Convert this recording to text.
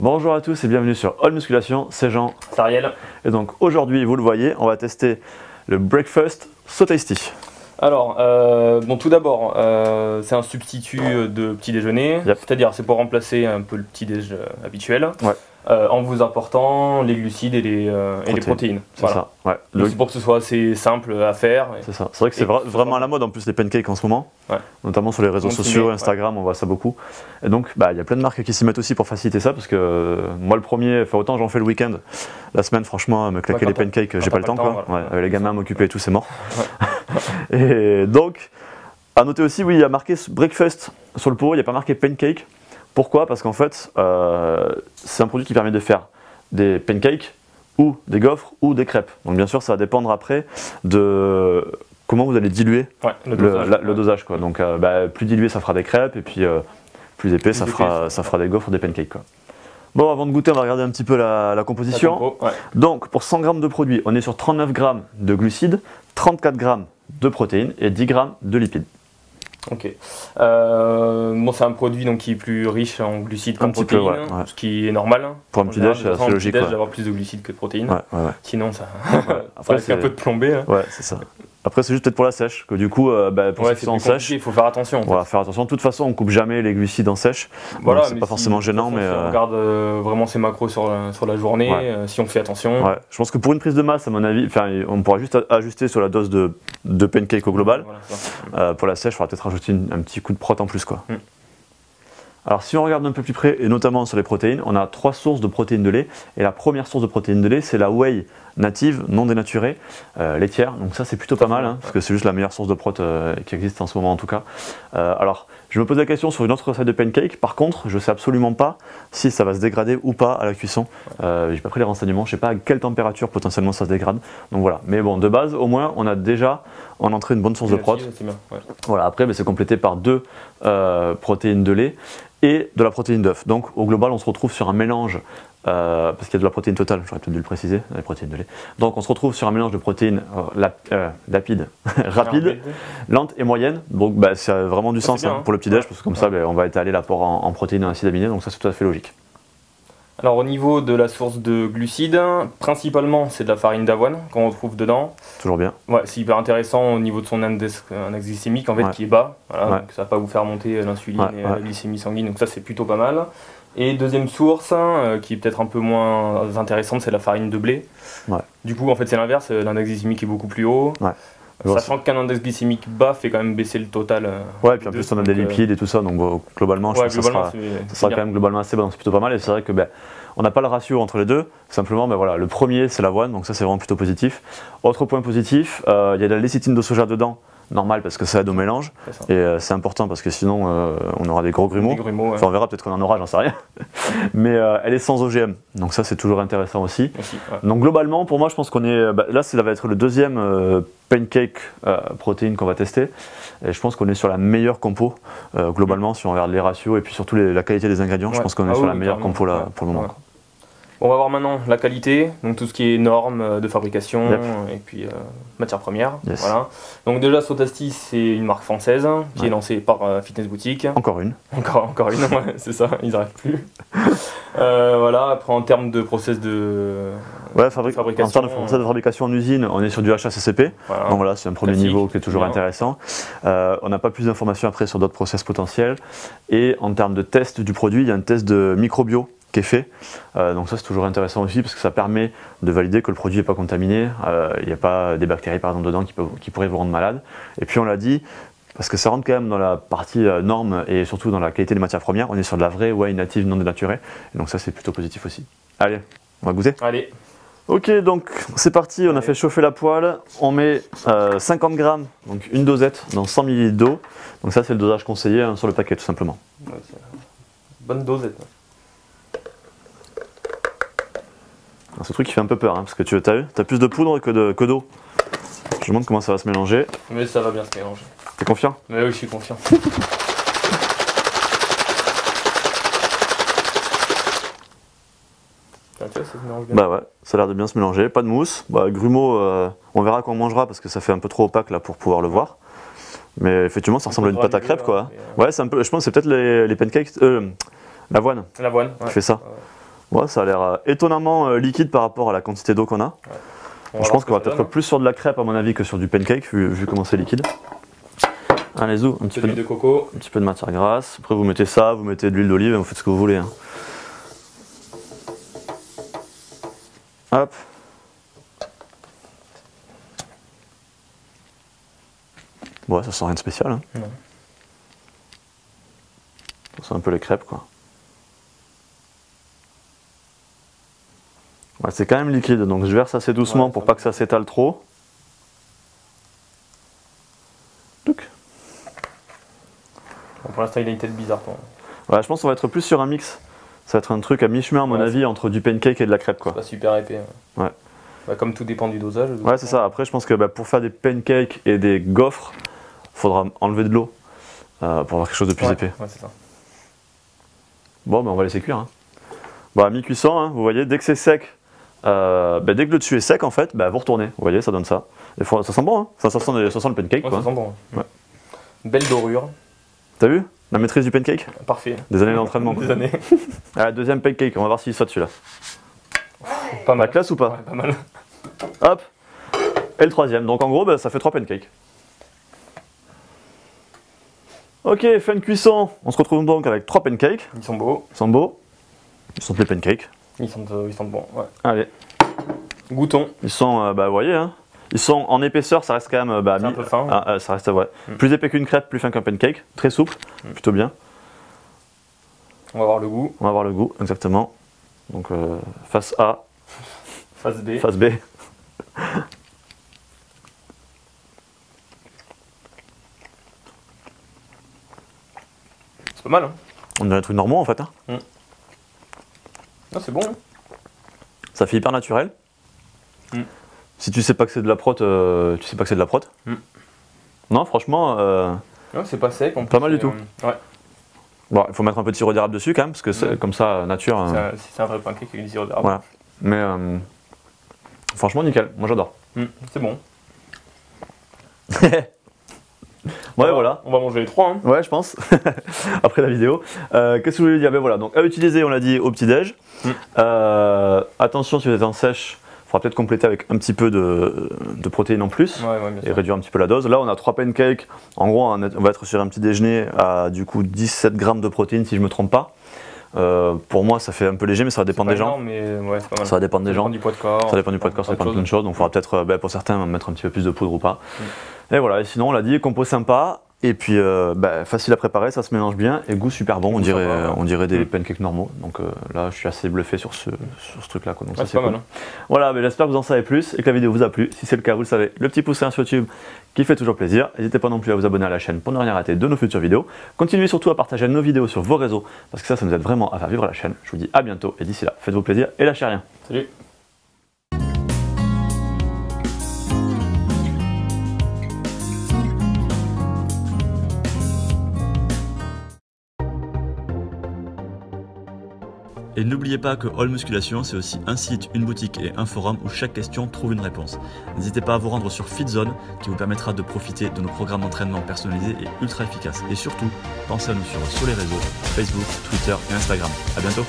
Bonjour à tous et bienvenue sur All Musculation, c'est Jean. C'est Ariel. Et donc aujourd'hui, vous le voyez, on va tester le Breakfast So Tasty. Alors, tout d'abord, c'est un substitut de petit déjeuner, c'est-à-dire c'est pour remplacer un peu le petit déj habituel, en vous apportant les glucides et les protéines. C'est ça, ouais. C'est pour que ce soit assez simple à faire. C'est ça, c'est vrai que c'est vraiment à la mode en plus les pancakes en ce moment, notamment sur les réseaux sociaux, Instagram, on voit ça beaucoup. Et donc, il y a plein de marques qui s'y mettent aussi pour faciliter ça, parce que moi le premier, autant j'en fais le week-end, la semaine franchement, me claquer les pancakes, j'ai pas le temps quoi. Avec les gamins à m'occuper et tout, c'est mort. Et donc, à noter aussi, oui, il y a marqué breakfast sur le pot, il n'y a pas marqué pancake. Pourquoi? Parce qu'en fait, c'est un produit qui permet de faire des pancakes ou des gaufres ou des crêpes. Donc bien sûr, ça va dépendre après de comment vous allez diluer le dosage. Quoi. Donc plus dilué, ça fera des crêpes, et puis plus épais, ça fera des gaufres ou des pancakes. Quoi. Bon, avant de goûter, on va regarder un petit peu la composition. Donc, pour 100 g de produit, on est sur 39 g de glucides, 34 g de protéines et 10 g de lipides. Ok. C'est un produit qui est plus riche en glucides qu'en protéines, ce qui est normal. Pour un petit déj, c'est assez logique. D'avoir plus de glucides que de protéines. Sinon, ça risque un peu de plomber. Hein. Ouais, c'est ça. Après, c'est juste peut-être pour la sèche, que du coup, pour ceux qui sont en sèche, il faut faire attention. Voilà, faire attention. De toute façon, on coupe jamais les glucides en sèche. Voilà, c'est pas forcément gênant, mais si on regarde vraiment ses macros sur la journée, si on fait attention. Ouais. Je pense que pour une prise de masse, à mon avis, on pourra juste ajuster sur la dose de pancake au global. Pour la sèche, il faudra peut-être rajouter un petit coup de prot en plus, quoi. Alors si on regarde un peu plus près, et notamment sur les protéines, on a 3 sources de protéines de lait. Et la première source de protéines de lait, c'est la whey native, non dénaturée, laitière. Donc ça c'est plutôt pas mal, parce que c'est juste la meilleure source de prot qui existe en ce moment en tout cas. Alors je me pose la question sur une autre recette de pancake. Par contre, je sais absolument pas si ça va se dégrader ou pas à la cuisson. J'ai pas pris les renseignements, je sais pas à quelle température potentiellement ça se dégrade. Donc voilà, mais bon, de base, au moins, on a déjà en entrée une bonne source de prot. Voilà, après, c'est complété par 2 protéines de lait et de la protéine d'œuf. Donc au global, on se retrouve sur un mélange, parce qu'il y a de la protéine totale, j'aurais peut-être dû le préciser, les protéines de lait. Donc on se retrouve sur un mélange de protéines rapides, lentes et moyennes. Donc c'est vraiment du sens pour le petit déj, parce que comme ça, on va étaler l'apport en protéines et acides aminés, donc ça c'est tout à fait logique. Alors au niveau de la source de glucides, principalement c'est de la farine d'avoine qu'on retrouve dedans. Toujours bien. Ouais, c'est hyper intéressant au niveau de son index glycémique en fait qui est bas, donc ça va pas vous faire monter l'insuline et la glycémie sanguine, donc ça c'est plutôt pas mal. Et deuxième source, qui est peut-être un peu moins intéressante, c'est la farine de blé. Du coup en fait c'est l'inverse, l'index glycémique est beaucoup plus haut. Sachant qu'un index glycémique bas fait quand même baisser le total. Ouais, et puis en plus on a des lipides et tout ça, donc globalement, je pense que ça sera quand même globalement assez bon, c'est plutôt pas mal. Et c'est vrai que on n'a pas le ratio entre les deux, simplement le premier c'est l'avoine, donc ça c'est vraiment plutôt positif. Autre point positif, il y a de la lécithine de soja dedans, normal parce que ça aide au mélange, et c'est important parce que sinon on aura des gros grumeaux. Enfin, on verra, peut-être qu'on en aura, j'en sais rien. Mais elle est sans OGM, donc ça c'est toujours intéressant aussi. Donc globalement, pour moi je pense qu'on est, là ça va être le deuxième pancake protéines qu'on va tester, et je pense qu'on est sur la meilleure compo globalement si on regarde les ratios et puis surtout la qualité des ingrédients. Je pense qu'on est sur la meilleure compo là pour le moment. On va voir maintenant la qualité, donc tout ce qui est normes de fabrication et puis matières premières. Voilà. Donc déjà So Tasty, c'est une marque française qui est lancée par Fitness Boutique. Encore une. Encore une, c'est ça, ils n'arrêtent plus. Voilà, après en termes de process de fabrication. En termes de process de fabrication en usine, on est sur du HACCP. Donc voilà, c'est un premier niveau qui est toujours intéressant. On n'a pas plus d'informations après sur d'autres process potentiels. Et en termes de test du produit, il y a un test de microbio qui est fait, donc ça c'est toujours intéressant aussi parce que ça permet de valider que le produit n'est pas contaminé, il n'y a pas des bactéries par exemple dedans qui pourraient vous rendre malade. Et puis on l'a dit, parce que ça rentre quand même dans la partie norme et surtout dans la qualité des matières premières, on est sur de la vraie whey native non dénaturée, et donc ça c'est plutôt positif aussi. Allez, on va goûter. Allez. Ok, donc c'est parti, on a fait chauffer la poêle, on met 50 g, donc une dosette dans 100 ml d'eau, donc ça c'est le dosage conseillé sur le paquet tout simplement. Bonne dosette. Ce truc qui fait un peu peur, parce que tu as plus de poudre que d'eau. Je me demande comment ça va se mélanger. Mais ça va bien se mélanger. T'es confiant? Mais oui, je suis confiant. Ça a l'air de bien se mélanger, pas de mousse. Grumeaux, on verra quand on mangera parce que ça fait un peu trop opaque là pour pouvoir le voir. Mais effectivement, ça ressemble à une pâte à crêpes quoi. Ouais, c'est un peu, je pense que c'est peut-être les pancakes, l'avoine. L'avoine, qui fait ça. Ouais, ça a l'air étonnamment liquide par rapport à la quantité d'eau qu'on a. Ouais. Je pense qu'on va peut-être plus sur de la crêpe à mon avis que sur du pancake vu comment c'est liquide. Allez, zou, un petit peu de coco. Un petit peu de matière grasse. Après vous mettez ça, vous mettez de l'huile d'olive, vous faites ce que vous voulez. Hein. Hop. Bon, ça sent rien de spécial. Hein. Non. Ça sent un peu les crêpes quoi. Ouais, c'est quand même liquide, donc je verse assez doucement pour pas que ça s'étale trop. Touc. Bon, pour l'instant, il a une tête bizarre. Ouais, je pense qu'on va être plus sur un mix. Ça va être un truc à mi-chemin, à mon avis, entre du pancake et de la crêpe. Quoi. C'est pas super épais. Ouais. Bah, comme tout dépend du dosage. Ouais, c'est ça. Après, je pense que pour faire des pancakes et des gaufres, il faudra enlever de l'eau pour avoir quelque chose de plus épais. Ouais, c'est ça. Bon, on va laisser cuire. Hein. Bon, à mi-cuisson, hein, vous voyez, dès que c'est sec, dès que le dessus est sec, en fait, vous retournez. Vous voyez, ça donne ça. Et ça sent bon, hein. Ça sent le pancake. Ouais, quoi. Ça sent bon. Ouais. Belle dorure. T'as vu la maîtrise du pancake? Parfait. Des années d'entraînement. Des années. Ah, deuxième pancake, on va voir s'il saute celui-là. Pas mal. La classe ou pas? Ouais, pas mal. Hop. Et le troisième. Donc en gros, ça fait 3 pancakes. Ok, fin de cuisson. On se retrouve donc avec 3 pancakes. Ils sont beaux. Ils sont beaux. Ils sont les pancakes. Ils sont bons. Ouais. Allez. Goûtons. Ils sont, vous voyez, hein. Ils sont en épaisseur, ça reste quand même un peu fin. ça reste plus épais qu'une crêpe, plus fin qu'un pancake, très souple, plutôt bien. On va voir le goût. On va voir le goût, exactement. Donc face A, face B. Face B. C'est pas mal. Hein. On dirait des trucs normaux en fait. Hein. Non, c'est bon. Hein. Ça fait hyper naturel. Si tu sais pas que c'est de la prot, tu sais pas que c'est de la prot. Non, franchement. Ouais, c'est pas sec. Pas mal du tout. Ouais. Bon, il faut mettre un peu de sirop d'érable dessus quand même, parce que comme ça, nature. C'est un vrai pancake avec du sirop d'érable. Voilà. Mais franchement, nickel. Moi, j'adore. C'est bon. Ouais, voilà. On va manger les 3. Hein. Ouais, je pense. Après la vidéo. Qu'est-ce que je voulais dire? Voilà. Donc, à utiliser, on l'a dit, au petit-déj. Attention, si vous êtes en sèche, il faudra peut-être compléter avec un petit peu de protéines en plus et réduire un petit peu la dose. Là, on a 3 pancakes. En gros, on va être sur un petit déjeuner à du coup 17 grammes de protéines, si je ne me trompe pas. Pour moi, ça fait un peu léger, mais ça va dépendre des gens. Mais ouais, c'est pas mal. Ça va dépendre des gens. Ça dépend du poids de corps. Ça dépend du poids de corps, ça dépend de plein de choses. Donc, il faudra peut-être, pour certains, mettre un petit peu plus de poudre ou pas. Et voilà. Et sinon, on l'a dit, compo sympa. Et puis facile à préparer, ça se mélange bien et goût super bon, on dirait des pancakes normaux. Donc là je suis assez bluffé sur ce truc là. Donc, ça, c'est pas cool. mal. Hein. Voilà, j'espère que vous en savez plus et que la vidéo vous a plu. Si c'est le cas, vous le savez, le petit pouce sur YouTube qui fait toujours plaisir. N'hésitez pas non plus à vous abonner à la chaîne pour ne rien rater de nos futures vidéos. Continuez surtout à partager nos vidéos sur vos réseaux parce que ça nous aide vraiment à faire vivre la chaîne. Je vous dis à bientôt et d'ici là, faites-vous plaisir et lâchez rien. Salut. Et n'oubliez pas que All Musculation, c'est aussi un site, une boutique et un forum où chaque question trouve une réponse. N'hésitez pas à vous rendre sur FitZone qui vous permettra de profiter de nos programmes d'entraînement personnalisés et ultra efficaces. Et surtout, pensez à nous suivre sur les réseaux, Facebook, Twitter et Instagram. À bientôt.